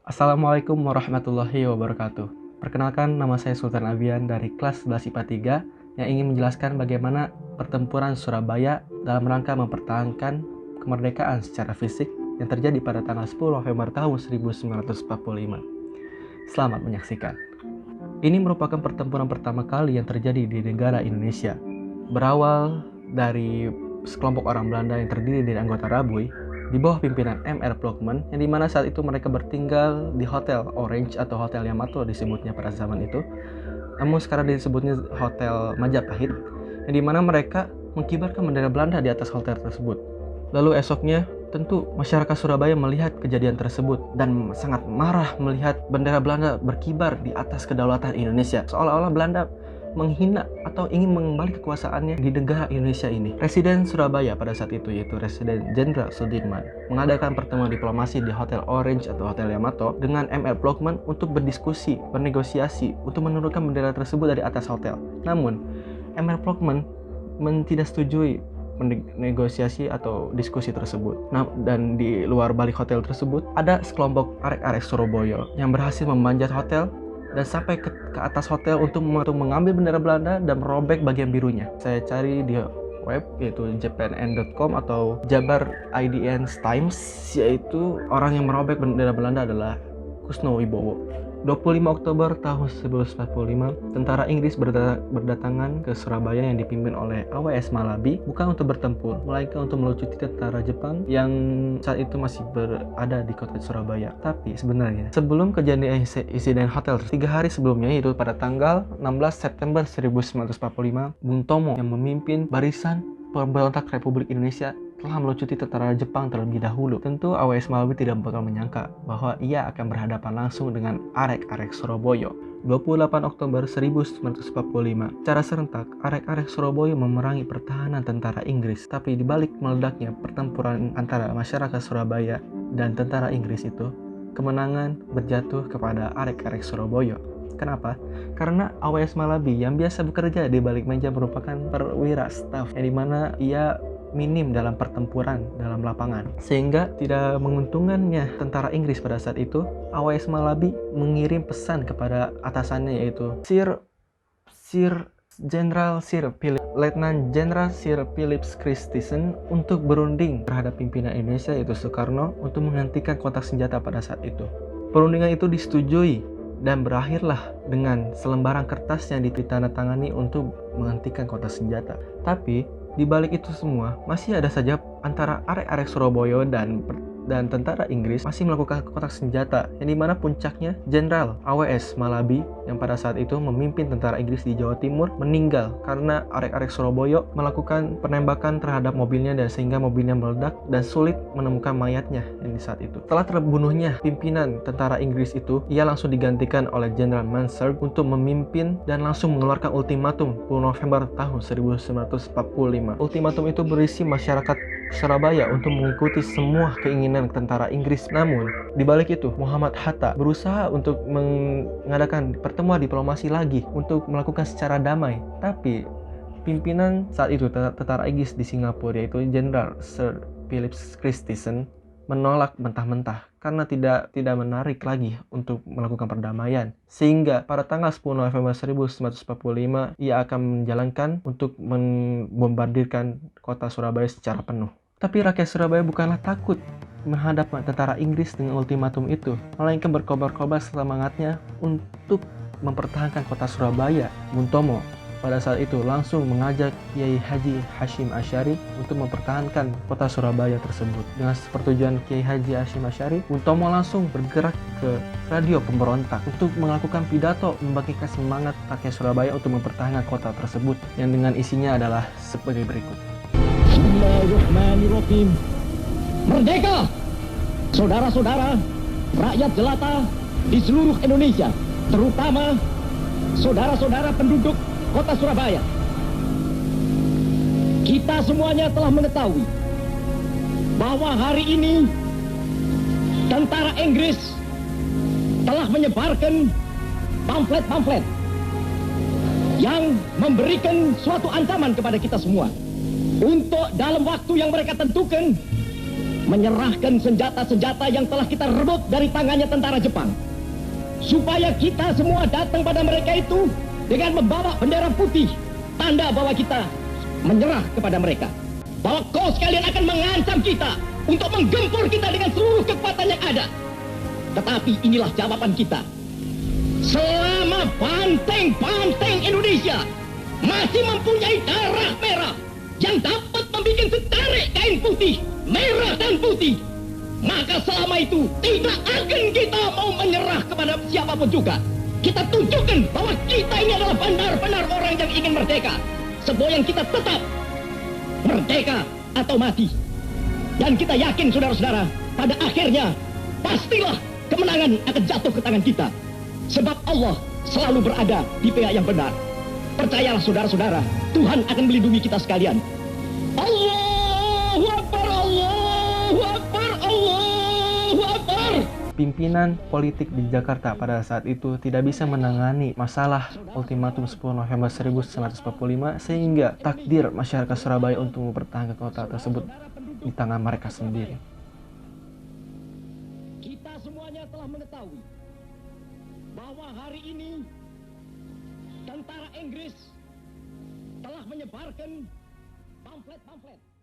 Assalamualaikum warahmatullahi wabarakatuh. Perkenalkan, nama saya Sultan Abian dari kelas 11 IPA 3 yang ingin menjelaskan bagaimana pertempuran Surabaya dalam rangka mempertahankan kemerdekaan secara fisik yang terjadi pada tanggal 10 November tahun 1945. Selamat menyaksikan. Ini merupakan pertempuran pertama kali yang terjadi di negara Indonesia. Berawal dari sekelompok orang Belanda yang terdiri dari anggota Rabuy di bawah pimpinan M.R. Plokman, yang dimana saat itu mereka bertinggal di Hotel Orange atau Hotel Yamato disebutnya pada zaman itu, namun sekarang disebutnya Hotel Majapahit, yang dimana mereka mengibarkan bendera Belanda di atas hotel tersebut. Lalu esoknya tentu masyarakat Surabaya melihat kejadian tersebut dan sangat marah melihat bendera Belanda berkibar di atas kedaulatan Indonesia, seolah-olah Belanda menghina atau ingin mengembali kekuasaannya di negara Indonesia ini. Presiden Surabaya pada saat itu, yaitu Presiden Jenderal Sudirman, mengadakan pertemuan diplomasi di Hotel Orange atau Hotel Yamato dengan M.R. Plokman untuk berdiskusi, bernegosiasi untuk menurunkan bendera tersebut dari atas hotel. Namun M.R. Plokman tidak setujui negosiasi atau diskusi tersebut. Dan di luar balik hotel tersebut ada sekelompok arek-arek Surabaya yang berhasil memanjat hotel dan sampai ke atas hotel untuk mengambil bendera Belanda dan merobek bagian birunya. Saya cari di web, yaitu jpnn.com atau Jabar IDN Times, yaitu orang yang merobek bendera Belanda adalah Kusno Wibowo. 25 Oktober tahun 1945, tentara Inggris berdatangan ke Surabaya yang dipimpin oleh A.W.S. Malabi, bukan untuk bertempur, melainkan untuk melucuti tentara Jepang yang saat itu masih berada di kota Surabaya. Tapi sebenarnya, sebelum kejadian insiden hotel, 3 hari sebelumnya, yaitu pada tanggal 16 September 1945, Bung Tomo yang memimpin barisan pemberontak Republik Indonesia telah melucuti tentara Jepang terlebih dahulu. Tentu A.W.S. Malabi tidak bakal menyangka bahwa ia akan berhadapan langsung dengan arek-arek Surabaya. 28 Oktober 1945, secara serentak arek-arek Surabaya memerangi pertahanan tentara Inggris. Tapi di balik meledaknya pertempuran antara masyarakat Surabaya dan tentara Inggris itu, kemenangan berjatuh kepada arek-arek Surabaya. Kenapa? Karena A.W.S. Malabi yang biasa bekerja di balik meja merupakan perwira staf, yang dimana ia minim dalam pertempuran dalam lapangan, sehingga tidak menguntungkannya tentara Inggris pada saat itu. A.W.S. Malabi mengirim pesan kepada atasannya, yaitu Letnan Jenderal Sir Philip Christison, untuk berunding terhadap pimpinan Indonesia, yaitu Soekarno, untuk menghentikan kontak senjata pada saat itu. Perundingan itu disetujui dan berakhirlah dengan selembaran kertas yang ditandatangani untuk menghentikan kontak senjata. Tapi di balik itu semua, masih ada saja antara arek-arek Surabaya dan tentara Inggris masih melakukan kontak senjata, yang dimana puncaknya Jenderal A.W.S. Malabi yang pada saat itu memimpin tentara Inggris di Jawa Timur meninggal karena arek-arek Surabaya melakukan penembakan terhadap mobilnya, dan sehingga mobilnya meledak dan sulit menemukan mayatnya yang di saat itu. Setelah terbunuhnya pimpinan tentara Inggris itu, ia langsung digantikan oleh Jenderal Mansard untuk memimpin dan langsung mengeluarkan ultimatum 10 November tahun 1945. Ultimatum itu berisi masyarakat Surabaya untuk mengikuti semua keinginan tentara Inggris. Namun, di balik itu, Muhammad Hatta berusaha untuk mengadakan pertemuan diplomasi lagi untuk melakukan secara damai. Tapi, pimpinan saat itu tentara Inggris di Singapura, yaitu Jenderal Sir Philip Christison, menolak mentah-mentah karena tidak menarik lagi untuk melakukan perdamaian. Sehingga pada tanggal 10 November 1945 ia akan menjalankan untuk membombardirkan kota Surabaya secara penuh. Tapi rakyat Surabaya bukanlah takut menghadap tentara Inggris dengan ultimatum itu, melainkan berkobar-kobar semangatnya untuk mempertahankan kota Surabaya. Bung Tomo pada saat itu langsung mengajak Kiai Haji Hashim Asy'ari untuk mempertahankan kota Surabaya tersebut. Dengan persetujuan Kiai Haji Hashim Asy'ari, Bung Tomo langsung bergerak ke radio pemberontak untuk melakukan pidato membangkitkan semangat rakyat Surabaya untuk mempertahankan kota tersebut, yang dengan isinya adalah sebagai berikut. Bismillahirrahmanirrahim. Merdeka! Saudara-saudara, rakyat jelata di seluruh Indonesia, terutama saudara-saudara penduduk kota Surabaya. Kita semuanya telah mengetahui bahwa hari ini tentara Inggris telah menyebarkan pamflet-pamflet yang memberikan suatu ancaman kepada kita semua untuk dalam waktu yang mereka tentukan menyerahkan senjata-senjata yang telah kita rebut dari tangannya tentara Jepang. Supaya kita semua datang pada mereka itu dengan membawa bendera putih, tanda bahwa kita menyerah kepada mereka. Bahwa kau sekalian akan mengancam kita untuk menggempur kita dengan seluruh kekuatan yang ada. Tetapi inilah jawaban kita. Selama banteng-banteng Indonesia masih mempunyai darah merah yang dapat membuat setarik kain putih, merah dan putih, maka selama itu tidak akan kita mau menyerah kepada siapapun juga. Kita tunjukkan bahwa kita ini adalah benar-benar orang yang ingin merdeka. Semboyan kita tetap merdeka atau mati. Dan kita yakin saudara-saudara, pada akhirnya pastilah kemenangan akan jatuh ke tangan kita. Sebab Allah selalu berada di pihak yang benar. Percayalah saudara-saudara, Tuhan akan melindungi kita sekalian. Allahu Akbar, Allahu Akbar, Allahu Akbar. Pimpinan politik di Jakarta pada saat itu tidak bisa menangani masalah ultimatum 10 November 1945 sehingga takdir masyarakat Surabaya untuk mempertahankan kota tersebut di tangan mereka sendiri. Kita semuanya telah mengetahui bahwa hari ini tentara Inggris telah menyebarkan pamflet-pamflet